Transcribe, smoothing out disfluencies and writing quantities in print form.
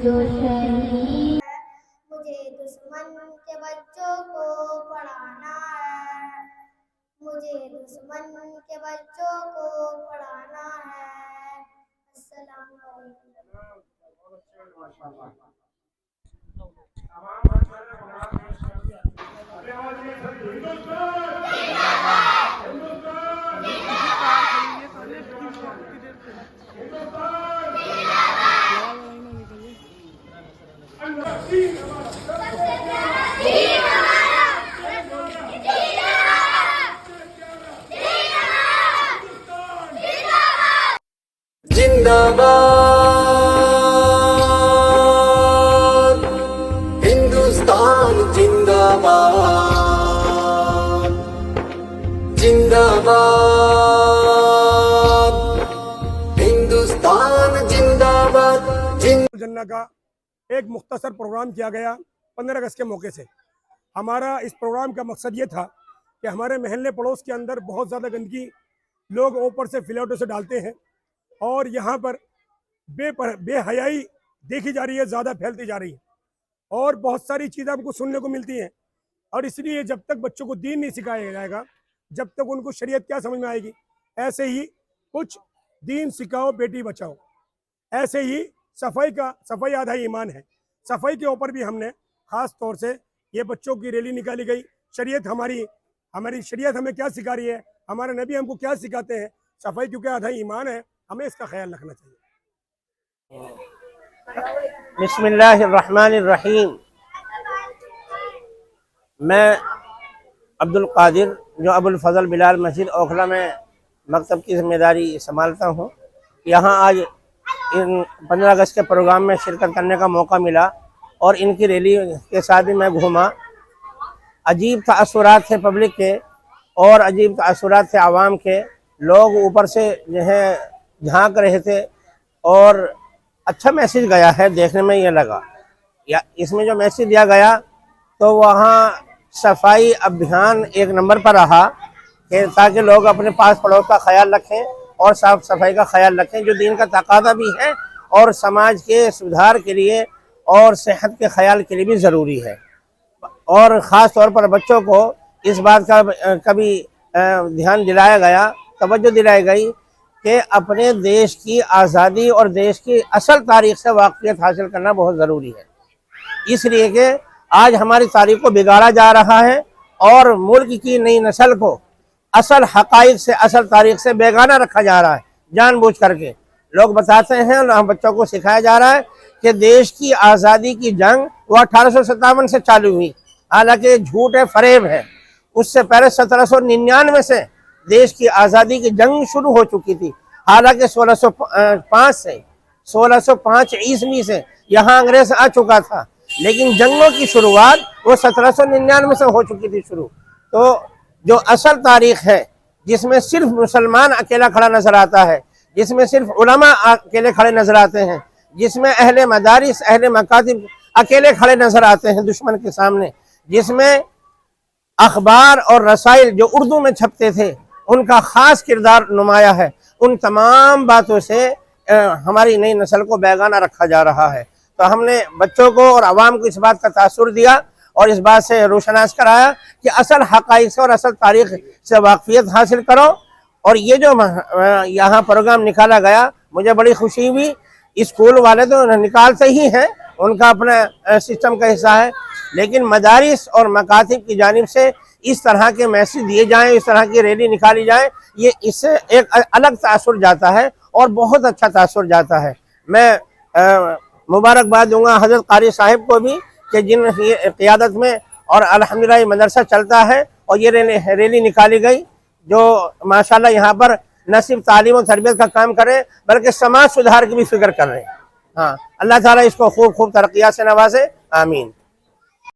जो शहीद मुझे दुश्मन के बच्चों को पढ़ाना है, मुझे दुश्मन के बच्चों को पढ़ाना है। अस्सलाम जिंदाबाद हिंदुस्तान जिंदाबाद जिंदाबाद हिंदुस्तान जिंदाबाद। जन्ना का एक मुख्तसर प्रोग्राम किया गया 15 अगस्त के मौके से। हमारा इस प्रोग्राम का मकसद ये था कि हमारे महल्ले पड़ोस के अंदर बहुत ज़्यादा गंदगी लोग ऊपर से फ्लैटों से डालते हैं और यहाँ पर बेहयाई देखी जा रही है, ज़्यादा फैलती जा रही है और बहुत सारी चीज़ें हमको सुनने को मिलती हैं। और इसलिए जब तक बच्चों को दीन नहीं सिखाया जाएगा, जब तक उनको शरीयत क्या समझ में आएगी। ऐसे ही कुछ दीन सिखाओ बेटी बचाओ, ऐसे ही सफाई आधा ईमान है। सफाई के ऊपर भी हमने ख़ास तौर से ये बच्चों की रैली निकाली गई। शरीयत हमारी शरीयत हमें क्या सिखा रही है, हमारे नबी हमको क्या सिखाते हैं। सफाई क्योंकि आधा ईमान है, हमें इसका ख्याल रखना चाहिए। बिस्मिल्लाहिर्रहमानिर्रहीम। मैं अब्दुल कादिर जो अबुल फजल बिलाल मस्जिद ओखला में मकतब की जिम्मेदारी संभालता हूँ। यहाँ आज इन 15 अगस्त के प्रोग्राम में शिरकत करने का मौका मिला और इनकी रैली के साथ भी मैं घूमा। अजीब तासुरात थे पब्लिक के और अजीब तासुरात थे आवाम के। लोग ऊपर से जो है झांक रहे थे और अच्छा मैसेज गया है, देखने में ये लगा। या इसमें जो मैसेज दिया गया तो वहाँ सफाई अभियान एक नंबर पर रहा कि ताकि लोग अपने पास पड़ोस का ख्याल रखें और साफ सफाई का ख्याल रखें, जो दीन का तकाज़ा भी है और समाज के सुधार के लिए और सेहत के ख्याल के लिए भी ज़रूरी है। और ख़ास तौर पर बच्चों को इस बात का कभी ध्यान दिलाया गया, तवज्जो दिलाई गई कि अपने देश की आज़ादी और देश की असल तारीख़ से वाक़फ़ियत हासिल करना बहुत ज़रूरी है। इसलिए कि आज हमारी तारीख़ को बिगाड़ा जा रहा है और मुल्क की नई नस्ल को असल हक़ाइक़ से, असल तारीख़ से बेगाना रखा जा रहा है जानबूझ करके। लोग बताते हैं और हम बच्चों को सिखाया जा रहा है कि देश की आज़ादी की जंग वो 1857 से चालू हुई, हालांकि झूठ है, फरेब है। उससे पहले 1799 से देश की आज़ादी की जंग शुरू हो चुकी थी। हालांकि 1605 ईस्वी से यहाँ अंग्रेज आ चुका था, लेकिन जंगों की शुरुआत वो 1799 से हो चुकी थी शुरू। तो जो असल तारीख है, जिसमें सिर्फ मुसलमान अकेला खड़ा नजर आता है, जिसमें सिर्फ उलमा अकेले खड़े नजर आते हैं, जिसमें अहले मदारिस, अहले मकातिब अकेले खड़े नजर आते हैं दुश्मन के सामने, जिसमें अखबार और रसाइल जो उर्दू में छपते थे उनका ख़ास किरदार नुमाया है, उन तमाम बातों से हमारी नई नस्ल को बेगाना रखा जा रहा है। तो हमने बच्चों को और आवाम को इस बात का तासुर दिया और इस बात से रोशनास कराया कि असल हक़ाइक़ से और असल तारीख़ से वाक़फ़ियत हासिल करो। और ये जो यहाँ प्रोग्राम निकाला गया, मुझे बड़ी खुशी हुई। स्कूल वाले तो निकालते ही हैं, उनका अपना सिस्टम का हिस्सा है, लेकिन मदारिस और मकातिब की जानिब से इस तरह के मैसेज दिए जाएँ, इस तरह की रैली निकाली जाए, ये इससे एक अलग तासुर जाता है और बहुत अच्छा तासुर जाता है। मैं मुबारकबाद दूंगा हज़रत कारी साहिब को भी कि जिन क़ियादत में और अल्हम्दुलिल्लाह मदरसा चलता है और ये रैली निकाली गई, जो माशाल्लाह यहाँ पर न सिर्फ तालीम और तरबियत का काम करें बल्कि समाज सुधार की भी फिक्र कर रहे हैं। हाँ, अल्लाह ताला इसको खूब खूब तरक्कियात से नवाजे, आमीन।